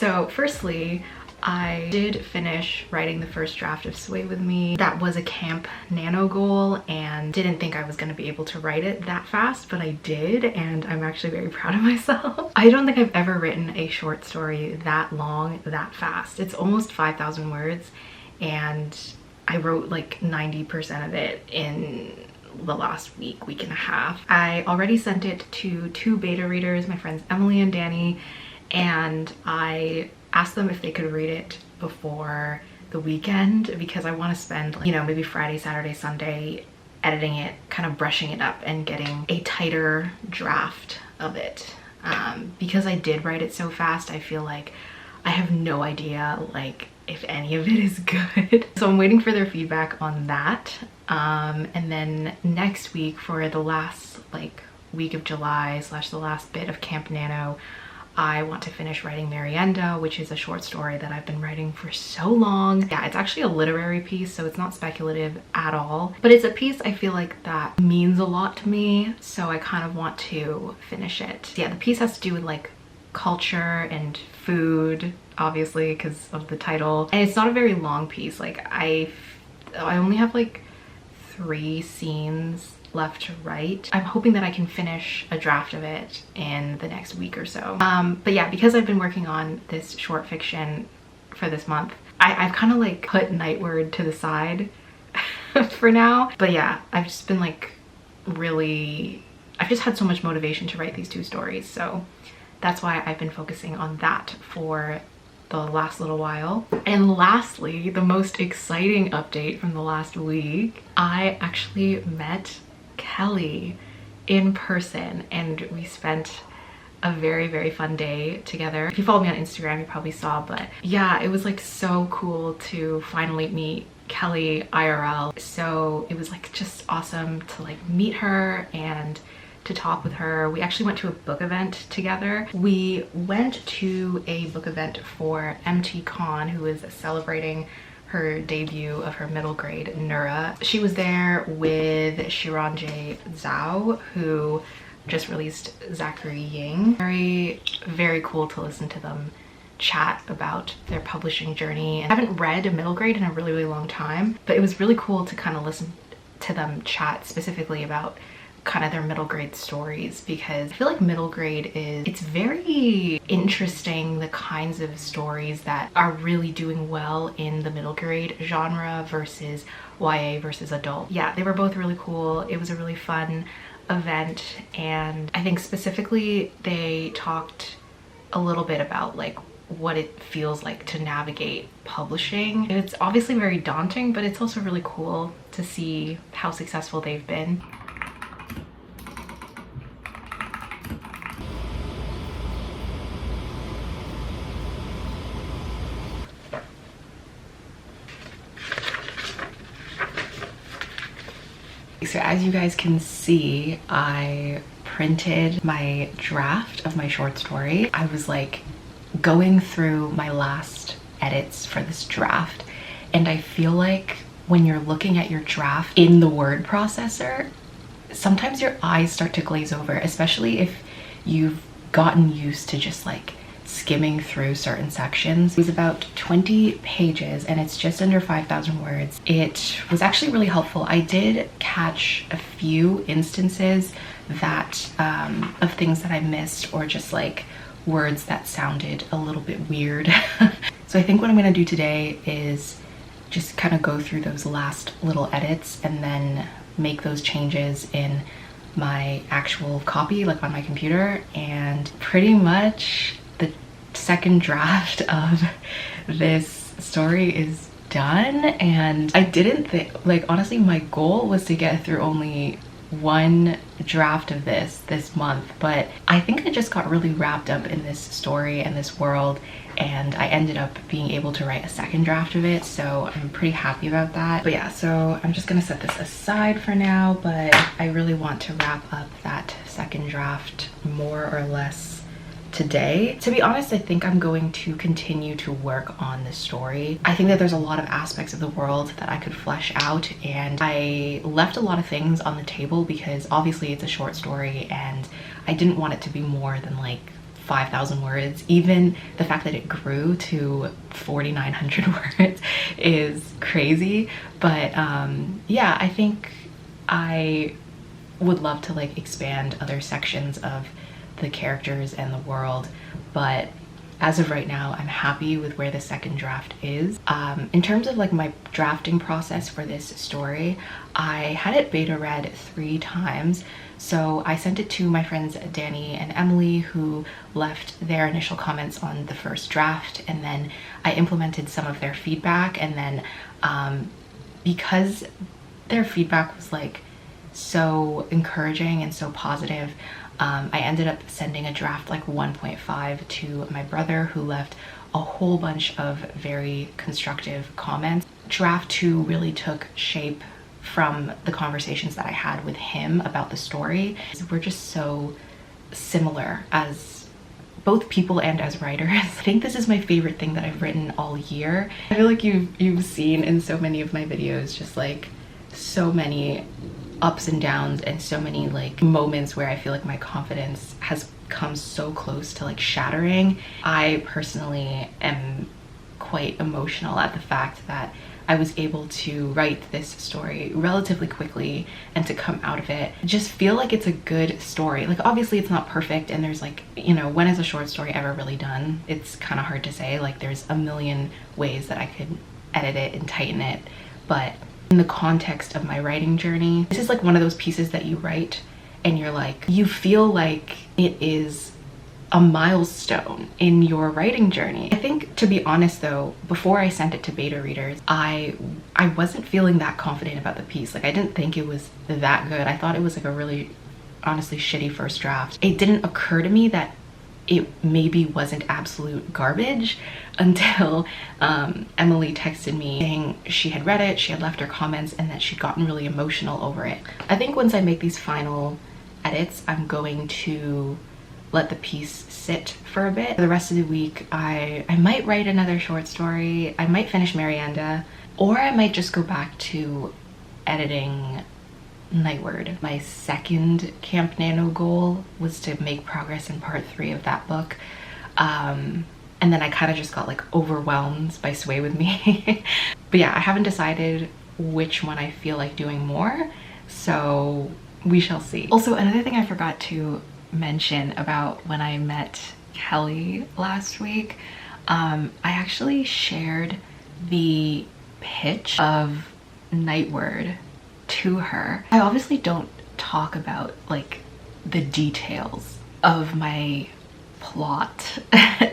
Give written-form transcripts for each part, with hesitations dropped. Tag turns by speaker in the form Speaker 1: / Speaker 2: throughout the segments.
Speaker 1: So firstly, I did finish writing the first draft of Sway With Me. That was a Camp Nano goal and didn't think I was going to be able to write it that fast, but I did, and I'm actually very proud of myself. I don't think I've ever written a short story that long, that fast. It's almost 5,000 words, and I wrote like 90% of it in the last week and a half. I already sent it to 2 beta readers, my friends Emily and Danny, and I asked them if they could read it before the weekend because I want to spend, you know, maybe Friday, Saturday, Sunday editing it, kind of brushing it up and getting a tighter draft of it. Because I did write it so fast, I feel like I have no idea like if any of it is good. So I'm waiting for their feedback on that. And then next week, for the last like week of July / the last bit of Camp Nano, I want to finish writing MERYENDA, which is a short story that I've been writing for so long. Yeah, it's actually a literary piece, so it's not speculative at all, but it's a piece I feel like that means a lot to me, so I kind of want to finish it. Yeah, the piece has to do with like culture and food, obviously because of the title, and it's not a very long piece. Like I only have like 3 scenes left to write. I'm hoping that I can finish a draft of it in the next week or so. But yeah, because I've been working on this short fiction for this month, I've kind of like put NIGHTWARD to the side for now. But yeah, I've just been like I've just had so much motivation to write these 2 stories, so that's why I've been focusing on that for the last little while. And lastly, the most exciting update from the last week, I actually met Kelley in person and we spent a very, very fun day together. If you follow me on Instagram, you probably saw, but yeah, it was like so cool to finally meet Kelley IRL. So it was like just awesome to like meet her and to talk with her. We actually went to a book event together. We went to a book event for MT Con, who is celebrating her debut of her middle grade, Nura. She was there with Shiranjay Zhao, who just released Zachary Ying. Very, very cool to listen to them chat about their publishing journey. And I haven't read a middle grade in a really, really long time, but it was really cool to kind of listen to them chat specifically about kind of their middle grade stories, because I feel like middle grade it's very interesting, the kinds of stories that are really doing well in the middle grade genre versus YA versus adult. Yeah, they were both really cool. It was a really fun event, and I think specifically they talked a little bit about like what it feels like to navigate publishing. It's obviously very daunting, but it's also really cool to see how successful they've been. So as you guys can see, I printed my draft of my short story. I was like going through my last edits for this draft, and I feel like when you're looking at your draft in the word processor, sometimes your eyes start to glaze over, especially if you've gotten used to just like skimming through certain sections. It was about 20 pages and it's just under 5,000 words. It was actually really helpful. I did catch a few instances that of things that I missed, or just like words that sounded a little bit weird. So I think what I'm gonna do today is just kind of go through those last little edits and then make those changes in my actual copy, like on my computer. And pretty much the second draft of this story is done. And I didn't think, like, honestly, my goal was to get through only one draft of this month, but I think I just got really wrapped up in this story and this world, and I ended up being able to write a second draft of it, so I'm pretty happy about that. But yeah, so I'm just gonna set this aside for now, but I really want to wrap up that second draft more or less today. To be honest, I think I'm going to continue to work on this story. I think that there's a lot of aspects of the world that I could flesh out, and I left a lot of things on the table because obviously it's a short story and I didn't want it to be more than like 5,000 words. Even the fact that it grew to 4,900 words is crazy. But yeah, I think I would love to like expand other sections of the characters and the world, but as of right now, I'm happy with where the second draft is. In terms of like my drafting process for this story, I had it beta read 3 times. So I sent it to my friends Danny and Emily, who left their initial comments on the first draft, and then I implemented some of their feedback. And then because their feedback was like so encouraging and so positive, I ended up sending a draft like 1.5 to my brother, who left a whole bunch of very constructive comments. Draft 2 really took shape from the conversations that I had with him about the story. We're just so similar as both people and as writers. I think this is my favorite thing that I've written all year. I feel like you've seen in so many of my videos just like so many ups and downs and so many like moments where I feel like my confidence has come so close to like shattering. I personally am quite emotional at the fact that I was able to write this story relatively quickly and to come out of it just feel like it's a good story. Like obviously it's not perfect, and there's like, you know, when is a short story ever really done? It's kind of hard to say. Like there's a million ways that I could edit it and tighten it, but in the context of my writing journey, this is like one of those pieces that you write and you're like, you feel like it is a milestone in your writing journey. I think, to be honest though, before I sent it to beta readers, I wasn't feeling that confident about the piece. Like I didn't think it was that good. I thought it was like a really honestly shitty first draft. It didn't occur to me that it maybe wasn't absolute garbage until Emily texted me saying she had read it, she had left her comments, and that she'd gotten really emotional over it. I think once I make these final edits, I'm going to let the piece sit for a bit. For the rest of the week, I might write another short story, I might finish MERYENDA, or I might just go back to editing NIGHTWARD. My second Camp Nano goal was to make progress in part 3 of that book. And then I kind of just got like overwhelmed by Sway With Me. But yeah, I haven't decided which one I feel like doing more, so we shall see. Also, another thing I forgot to mention about when I met Kelley last week, I actually shared the pitch of NIGHTWARD to her. I obviously don't talk about like the details of my plot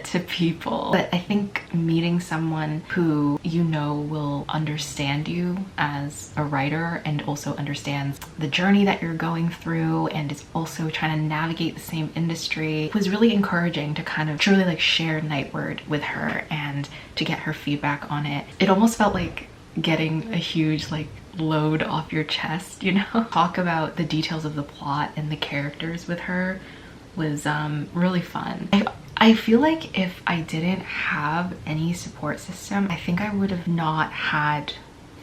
Speaker 1: to people, but I think meeting someone who you know will understand you as a writer and also understands the journey that you're going through and is also trying to navigate the same industry was really encouraging to kind of truly like share NIGHTWARD with her and to get her feedback on it. It almost felt like getting a huge like load off your chest, you know? Talk about the details of the plot and the characters with her was really fun. I feel like if I didn't have any support system, I think I would have not had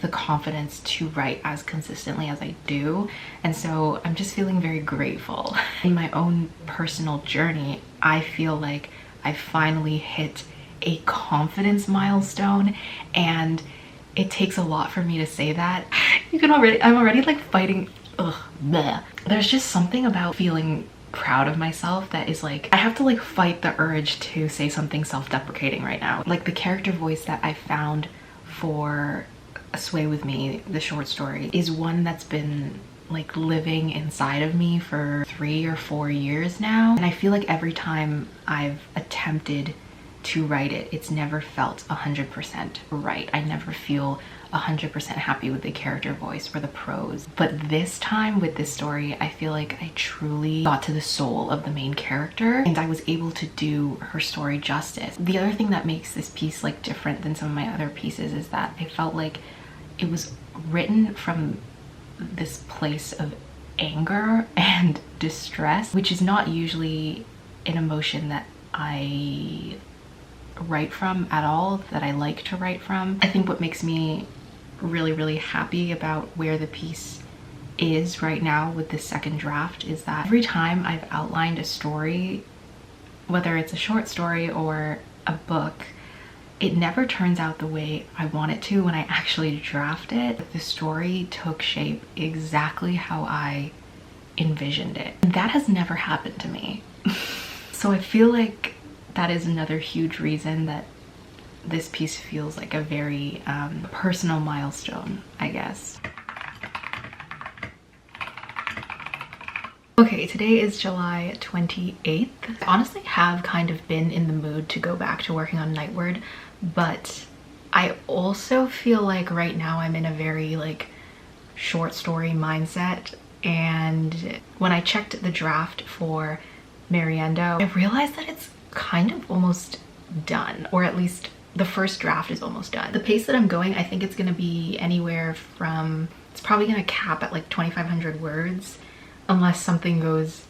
Speaker 1: the confidence to write as consistently as I do. And so I'm just feeling very grateful. In my own personal journey, I feel like I finally hit a confidence milestone, and it takes a lot for me to say that. I'm already like fighting, bleh. There's just something about feeling proud of myself that is like, I have to like fight the urge to say something self-deprecating right now. Like the character voice that I found for Sway With Me, the short story, is one that's been like living inside of me for 3 or 4 years now. And I feel like every time I've attempted to write it, it's never felt 100% right. I never feel 100% happy with the character voice or the prose. But this time with this story, I feel like I truly got to the soul of the main character and I was able to do her story justice. The other thing that makes this piece like different than some of my other pieces is that I felt like it was written from this place of anger and distress, which is not usually an emotion that I write from at all, that I like to write from. I think what makes me really happy about where the piece is right now with this second draft is that every time I've outlined a story whether it's a short story or a book, it never turns out the way I want it to when I actually draft it. The story took shape exactly how I envisioned it. That has never happened to me. So I feel like that is another huge reason that this piece feels like a very personal milestone, I guess. Okay, today is July 28th. I honestly have kind of been in the mood to go back to working on NIGHTWARD, but I also feel like right now I'm in a very like short story mindset. And when I checked the draft for MERYENDA, I realized that it's kind of almost done, or at least the first draft is almost done. The pace that I'm going, I think it's gonna be anywhere from, it's probably gonna cap at like 2,500 words unless something goes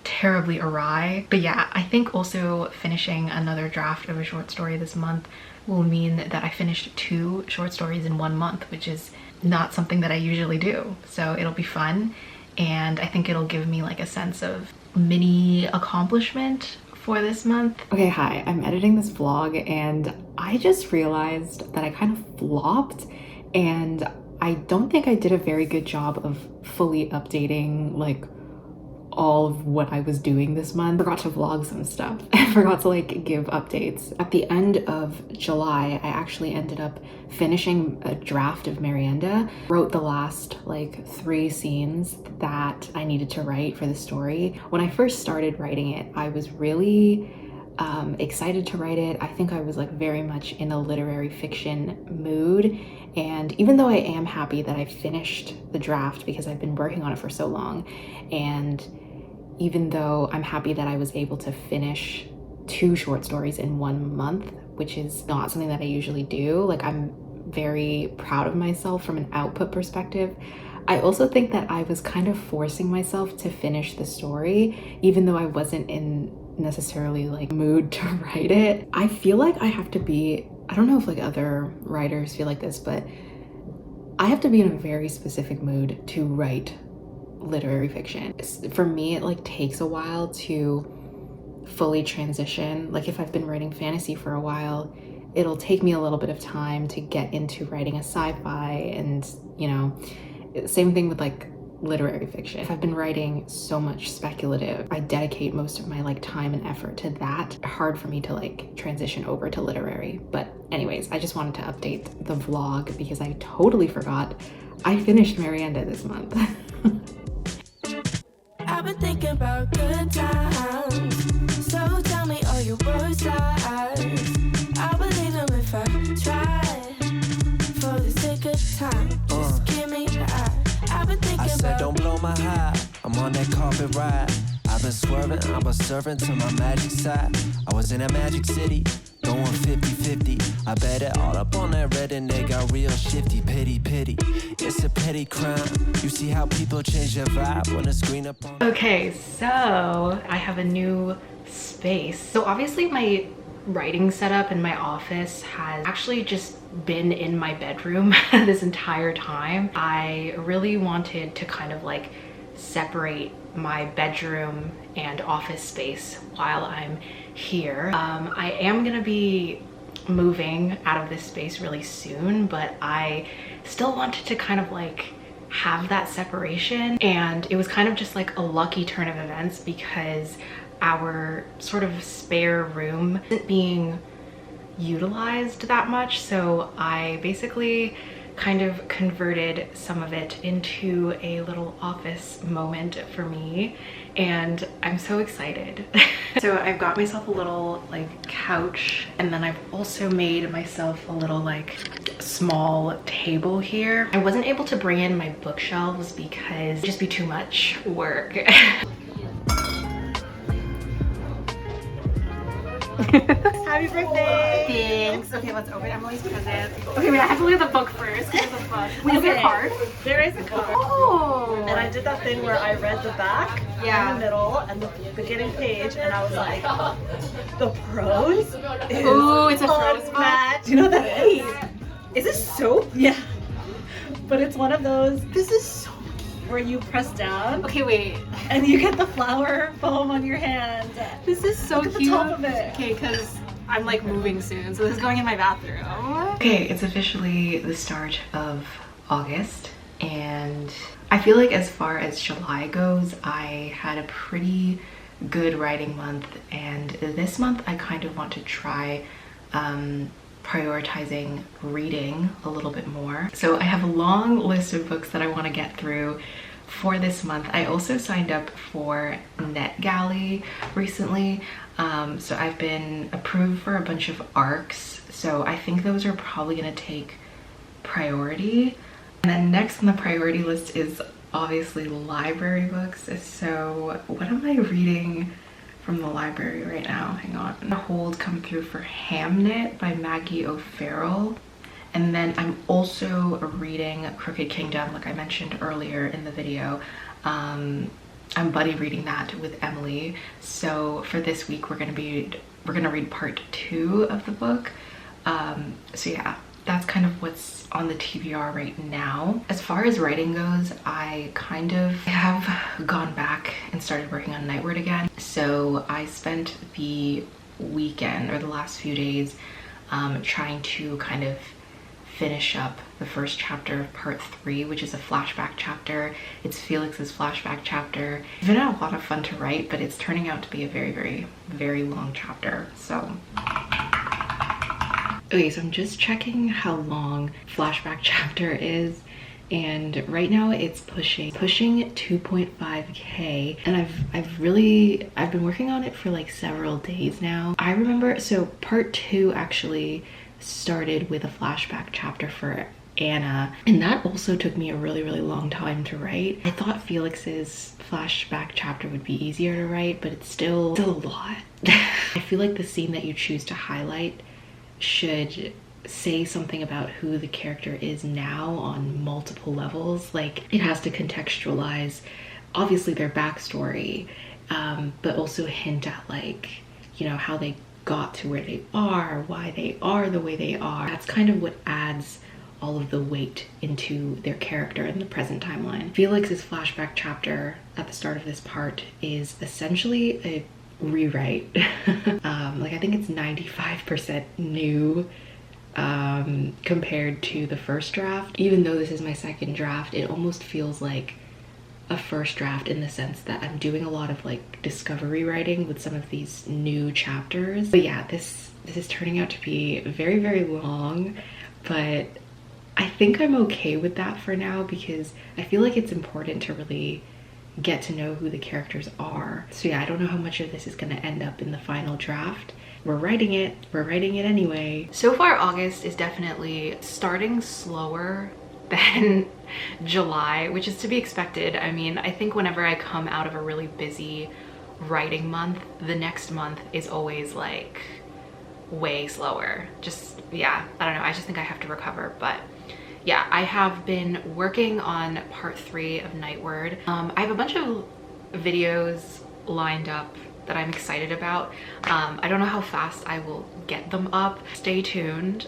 Speaker 1: terribly awry. But yeah, I think also finishing another draft of a short story this month will mean that I finished 2 short stories in 1 month, which is not something that I usually do. So it'll be fun, and I think it'll give me like a sense of mini accomplishment for this month. Okay, hi, I'm editing this vlog and I just realized that I kind of flopped, and I don't think I did a very good job of fully updating like all of what I was doing this month. I forgot to vlog some stuff. I forgot to like give updates. At the end of July, I actually ended up finishing a draft of MERYENDA, wrote the last like 3 scenes that I needed to write for the story. When I first started writing it, I was really excited to write it. I think I was like very much in a literary fiction mood. And even though I am happy that I finished the draft because I've been working on it for so long, and even though I'm happy that I was able to finish 2 short stories in 1 month, which is not something that I usually do, like I'm very proud of myself from an output perspective, I also think that I was kind of forcing myself to finish the story, even though I wasn't in necessarily like mood to write it. I feel like I have to be, I don't know if like other writers feel like this, but I have to be in a very specific mood to write literary fiction. For me, it like takes a while to fully transition. Like if I've been writing fantasy for a while, it'll take me a little bit of time to get into writing a sci-fi, and you know, same thing with like literary fiction. If I've been writing so much speculative, I dedicate most of my like time and effort to that. Hard for me to like transition over to literary. But anyways, I just wanted to update the vlog because I totally forgot I finished MERYENDA this month.
Speaker 2: I've been thinking about good times, so tell me all your worst lies. I believe them if I try, for the sake of time, just give me the eye. I've been thinking I said don't blow my high, I'm on that carpet ride. I've been swerving, I'm a servant to my magic side. I was in a magic city, going 50-50. I bet it all up on that red and they got real shifty. Pity, it's a petty crime. You see how people change their vibe when it's green up on.
Speaker 1: Okay, so I have a new space. So obviously my writing setup in my office has actually just been in my bedroom this entire time. I really wanted to kind of like separate my bedroom and office space while I'm here. I am gonna be moving out of this space really soon, but I still wanted to kind of like have that separation, and it was kind of just like a lucky turn of events because our sort of spare room isn't being utilized that much, so I basically kind of converted some of it into a little office moment for me, and I'm so excited. So I've got myself a little like couch, and then I've also made myself a little like small table here. I wasn't able to bring in my bookshelves because it'd just be too much work.
Speaker 3: Happy birthday!
Speaker 4: Thanks. Okay, let's open Emily's present.
Speaker 3: Okay, wait, I have to look at the book first. Where's the book? Wait, is there a card?
Speaker 4: There is a card.
Speaker 3: Oh!
Speaker 4: And I did that thing where I read the back,
Speaker 3: Yeah.
Speaker 4: and the middle, and the beginning page, and I was like, the prose is
Speaker 3: Ooh, it's a prose book.
Speaker 4: unmatched. Do you know what that is?
Speaker 3: Is this soap?
Speaker 4: Yeah. But it's one of those
Speaker 3: This is so...
Speaker 4: where you press down.
Speaker 3: Okay, wait.
Speaker 4: and you get the flower foam on your hand.
Speaker 3: This is so
Speaker 4: Look at the
Speaker 3: cute.
Speaker 4: top of it.
Speaker 3: Okay, because I'm like moving soon, so this is going in my bathroom.
Speaker 1: Okay, it's officially the start of August, and I feel like as far as July goes, I had a pretty good writing month, and this month I kind of want to try prioritizing reading a little bit more. So I have a long list of books that I want to get through for this month. I also signed up for NetGalley recently, so I've been approved for a bunch of ARCs, so I think those are probably going to take priority. And then next on the priority list is obviously library books. So what am I reading from the library right now? Hang on. A hold come through for Hamnet by Maggie O'Farrell. And then I'm also reading Crooked Kingdom, like I mentioned earlier in the video. I'm buddy reading that with Emily. So for this week, we're gonna read part 2 of the book. So yeah, that's kind of what's on the TBR right now. As far as writing goes, I kind of have gone back and started working on NIGHTWARD again. So I spent the weekend or the last few days trying to kind of finish up the first chapter of part 3, which is a flashback chapter. It's Felix's flashback chapter. It's been a lot of fun to write, but it's turning out to be a very, very, very long chapter. So okay, so I'm just checking how long flashback chapter is, and right now it's pushing 2.5k, and I've been working on it for like several days now. I remember, so part 2 actually started with a flashback chapter for Anna, and that also took me a really, really long time to write. I thought Felix's flashback chapter would be easier to write, but it's still a lot. I feel like the scene that you choose to highlight should say something about who the character is now on multiple levels. Like, it has to contextualize obviously their backstory, but also hint at, like, you know, how they got to where they are, why they are the way they are. That's kind of what adds all of the weight into their character in the present timeline. Felix's flashback chapter at the start of this part is essentially a rewrite. Like, I think it's 95% new compared to the first draft. Even though this is my second draft, it almost feels like a first draft in the sense that I'm doing a lot of like discovery writing with some of these new chapters. But yeah, this is turning out to be very, very long, but I think I'm okay with that for now because I feel like it's important to really get to know who the characters are. So yeah, I don't know how much of this is going to end up in the final draft. We're writing it anyway. So far, August is definitely starting slower than July, which is to be expected. I mean, I think whenever I come out of a really busy writing month, the next month is always like way slower. Just, yeah, I don't know. I just think I have to recover, but yeah, I have been working on part 3 of NIGHTWARD. I have a bunch of videos lined up that I'm excited about. I don't know how fast I will get them up. Stay tuned.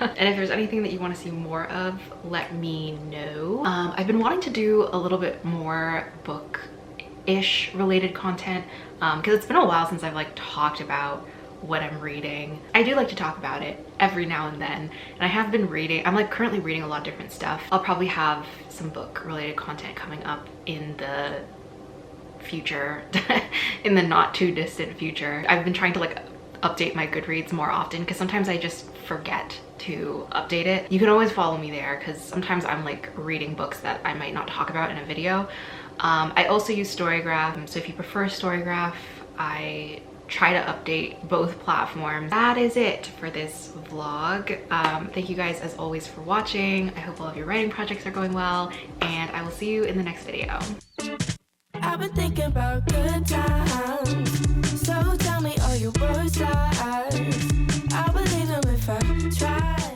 Speaker 1: And if there's anything that you want to see more of, let me know. I've been wanting to do a little bit more book-ish related content because it's been a while since I've like talked about what I'm reading. I do like to talk about it every now and then, and I have been reading. I'm like currently reading a lot of different stuff. I'll probably have some book related content coming up in the future, in the not too distant future. I've been trying to like update my Goodreads more often because sometimes I just forget to update it. You can always follow me there because sometimes I'm like reading books that I might not talk about in a video. I also use Storygraph, so if you prefer Storygraph, I try to update both platforms. That is it for this vlog. Thank you guys as always for watching. I hope all of your writing projects are going well, and I will see you in the next video.
Speaker 2: I've been thinking about good times, so tell me all your worst lies. I believe them if I try.